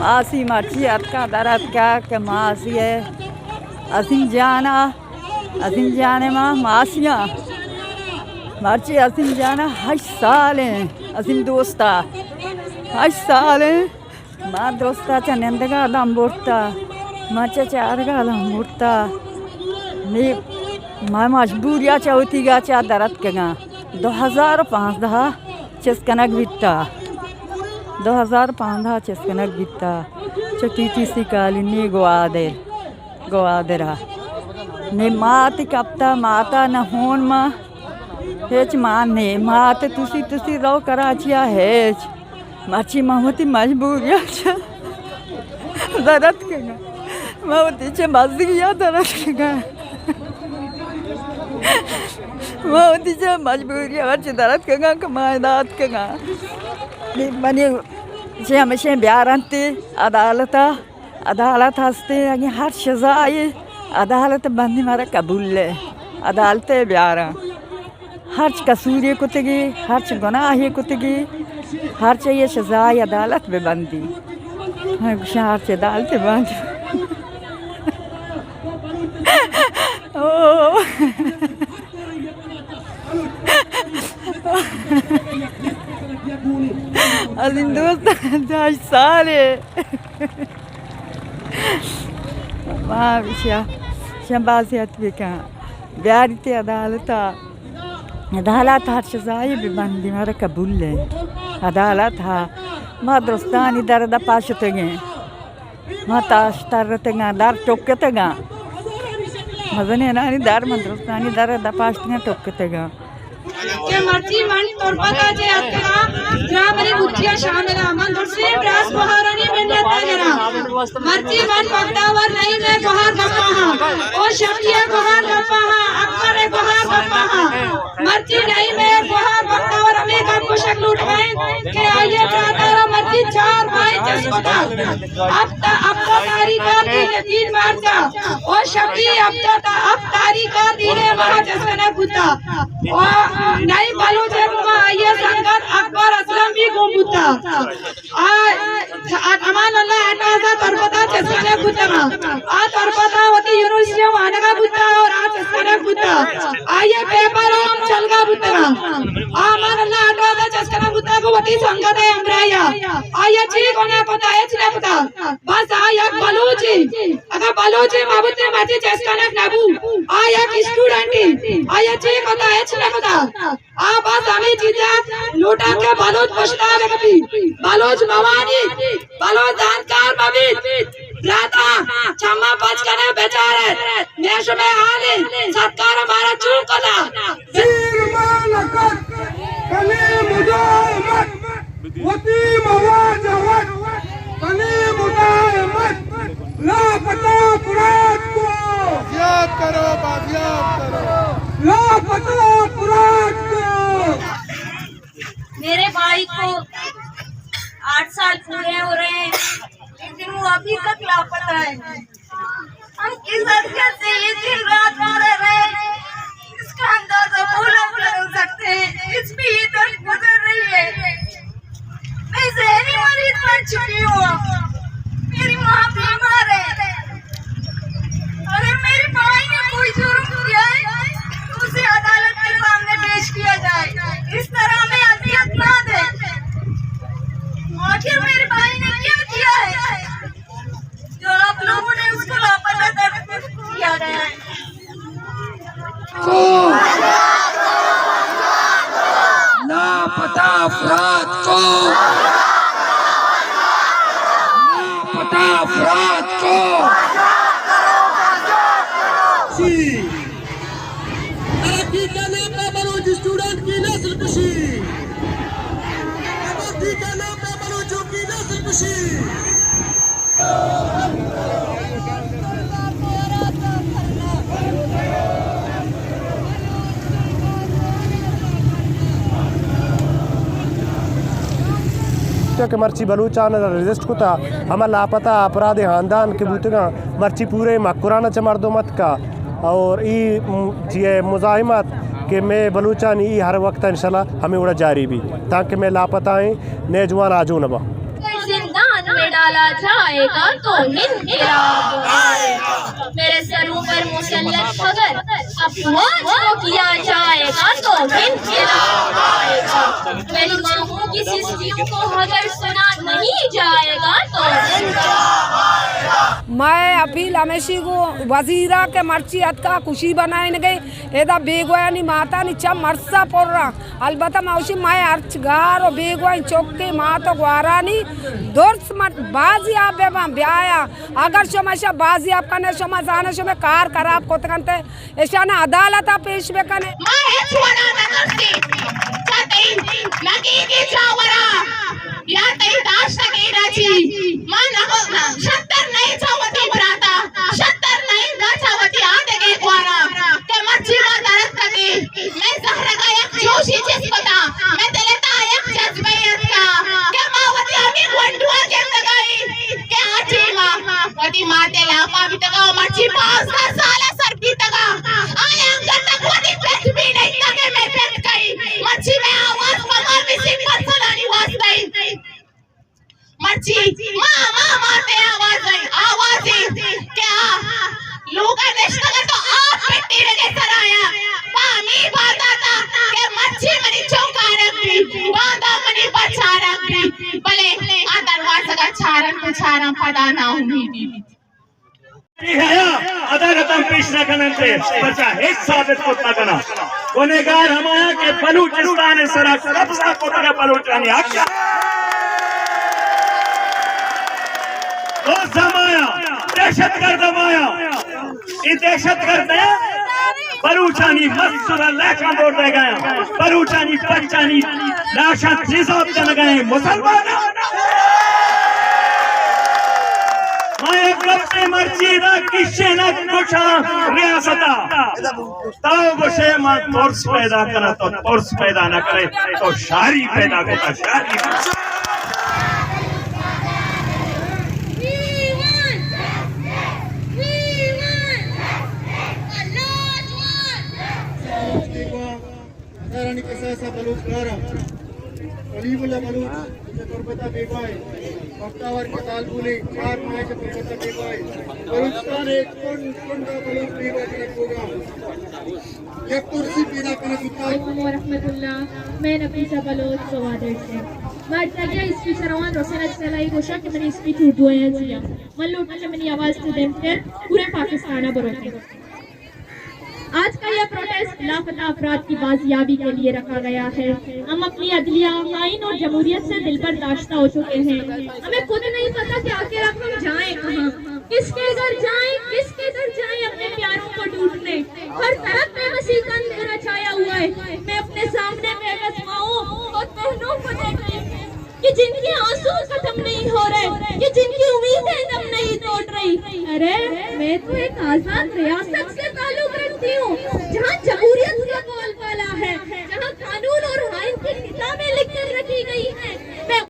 मासी मर्ची अटका दरद क्या के मासी है असिन जाने माँ मासिया मर्ची असिन जाना 8 साल हैं असिन दोस्ता 8 साल हैं माँ दोस्ता चनेंदगा दम बोलता माँ चारगा दम बोलता नहीं माँ मजबूरिया चौथी गा चा दरद के गा 2015 चेस्कनक बिट्टा 2015 चेस्कनक बिट्टा चटीटी सी काली नी गोआदेरा ने माती कप्ता माता न होन माँ हेच माने माते तुसी रो कराचिया हेच मर्ची महमती मजबूरिया चा दरद के गा महमती चे मजगिया दरद के गा महमती चे मजबूरिया मर्ची दरद के गा कमायदात के गा मनी चे हमेशा ब्यारंती अदालत हंसते अगे हर सजाए अदालत बंदी मारा कबूल है अदालत ब्यारा हर कसूरी कुतगी हर गुनाह कुतगी हर चाहिए सजाए अदालत में बंदी हर से अदालत बंदी ओ अजिन दोस्त 10 साल है माँ विषय शंबासियत भी कहाँ ब्यारीते अदालत हर सजाए भी बंदी मारा कबूल है अदालत हा माँ दोस्तानी दर्द पाशतगे माँ ताश तरतगा दर टोकतगा मजने नानी दर माँ दोस्तानी दर्द पाशतगा टोकतगा के मर्ची मन तोरपता जे अतना ग्रामरी बुच्चिया शामिल मन दुर्से ब्रास बहारानी मिन्नत जरा मर्ची मन पक्तावर नहीं ले बहार गप्पा ओ शकिया बहार गप्पा अकबर बहार गप्पा मर्ची नहीं में बहार पक्तावर हमें काम को शक्ल उठाए के आइए प्रातरा मर्ची 4 भाई जसपता अब तारीख दी यकीन मारता ओ शकी अब तारीख दी ने वहां जसना कुत्ता ओ नहीं बालू जे मुमा ये संगत अकबर असलम भी गोमुता अमान अल्लाह हटाजा तरपता चस्कने कुतमा तरपता होती यूनिवर्सिटी वानगा बुता और चस्कने कुता आये पेपर हम चलगा बुता अमान अल्लाह हटाजा चस्कने कुता को होती संगत है अमराया आये जी कोने पता है चले पता बस आया बालूजी अगर बालूजी माबूते माती चस्कने नबू आया की स्टूडेंट आया जी पता है चले पता बस हमें चीज़ें लूटा के बालोच पछतावे कभी बालोच मवानी बालोच जानकार मबीत राता चम्मा बच करने बेचारे नेश में आले सत्कार हमारा चूक कला वीर मालकत कली मुजाहिमत वती मवाजवत कली मुजाहिमत लापता फुरात को याद करो लापता फुरात को मेरे भाई को 8 साल पूरे हो रहे हैं लेकिन वो अभी तक लापता है हम किस हकीकत से ये दिन रात ना रह रहे हैं इसका अंदाजा भूला कर सकते हैं इस पे ये दर्द गुजर रही है मैं जहनी मरीज बन चुकी हूँ मेरी माँ बीमार है अगर मेरे भाई ने कोई जुर्म किया है तो उसे अदालत के सामने पेश किया जाए इस तरह में अतियत ना दे आखिर मेरे भाई ने क्या किया है जो आप लोगों ने उसको लापता कर किया गया है लापता अफराद को तरक्की के नाम पे बलूच स्टूडेंट की नस्ल कुशी तरक्की के नाम पे बलूचों की नस्ल कुशी के मर्ची बलूचान रजिस्ट कुता हम लापता अपराध खानदान के बूतगा मर्ची पूरे मकुराना च मर्दोमत का और ये मुजाहिमत कि मैं बलूचानी हर वक्त इंशाल्लाह हमें उड़ा जारी भी ताकि मैं लापता हैं नौजवान आजू नबा जिंदान में डाला जाएगा तो इनकलाब आएगा। मेरे सरों पर मुसल्लत अगर अफवाज को किया जाएगा तो इनकलाब आएगा। मेरी मामू की सिस्टियों को अगर सुना नहीं जाएगा तो इनकलाब आएगा। मैं अपील हमेशी को वजीरा के मर्ची का खुशी बनाए गई एदा बेगोयानी माता नी चम मरसा पोर रहा अलबत्ता मौसी मैं अर्चगार और बेगोई चौके माँ तो ग्वारानी दोर्स मत बाजी आप बेबा ब्याया अगर शोमेशा बाजी आप कने शोमा जाने शोमे कार खराब कोते कंते ऐसा ना अदालत आप पेश बेकने मैं छुड़ा ना करती चाहते लगी की चावरा या तई दाश तकी राजी मां ना शत्तर नहीं चावती बराता शत्तर नहीं गाचावती आते के ग्वारा के मच्छी मा दरद कती मैं जहर का एक जोशी जिस्मता मैं दिलता एक जज्बेयत का के मावती अमी वंडुआ के लगाई के आठी मां वती माते लापा भी तका मच्छी 5-10 साल सर भी तका आए अंदर तक वती पेट भी नहीं तके मैं पेट गई मच्छी में आवाज मगर भी सिंह सलानी वास्ते मच्छी मां माते आवाज क्या लोग रिश्ता तो आप पेटी लगे सराया पानी बाता था के मच्छी मनी चौका रखी बांधा मनी बचा रखी भले आ दरवाजा का छारम पता ना हुई अदालतम पेश न करने बचा हेच साबित होता कना गुनेगार हमाया के बलूचिस्तान सरा कब्जा को तक बलूचानी हक तो जमाया दहशतगर्द माया ये दहशतगर्द है बलूचानी मस्सुरा लाखा दौड़ दे गए बलूचानी पंचानी लाशा रिजॉर्ट चल गए मुसलमान मैं कब्जे मर्जी दा किसे न कुछा रियासता ताओ गोशे मां तोर्स पैदा करा तो तोर्स पैदा न करे तो शारी पैदा करता शारी रानी के साथ बलूच गारा अलीबुल्ला बलूच तुर्बता बेगवाई अक्तावर के तालबुली 4 माह के तुर्बता बेगवाई बलूचिस्तान एक कुंडा बलूच बेगवाई का प्रोग्राम एक कुर्सी पीना करने कुत्ता व रहमतुल्लाह मैं नफीसा बलोच सवादर से बात लगे इसकी शरवान रोशनत चलाई गोशा के मैंने स्पीच उर्दू है जिया मन लूटने मेरी आवाज से देते पूरे पाकिस्तान बरोते आज का यह प्रोटेस्ट लापता अफराद की बाजियाबी के लिए रखा गया है। हम अपनी अदलिया आइन और जमहूरियत से दिल पर दाश्ता हो चुके हैं। हमें खुद नहीं पता कि आखिर अब हम जाएं कहाँ, किसके घर जाएं अपने प्यारों को ढूंढने। हर तरफ बेबसी का अंधेरा छाया हुआ है। मैं अपने सामने बेबस माओं और बहनों को देख रही हूँ कि जिनके आंसू खत्म नहीं हो रहे, कि जिनकी उम्मीदें दम नहीं तोड़ रही। अरे मैं तो एक आजाद रियासत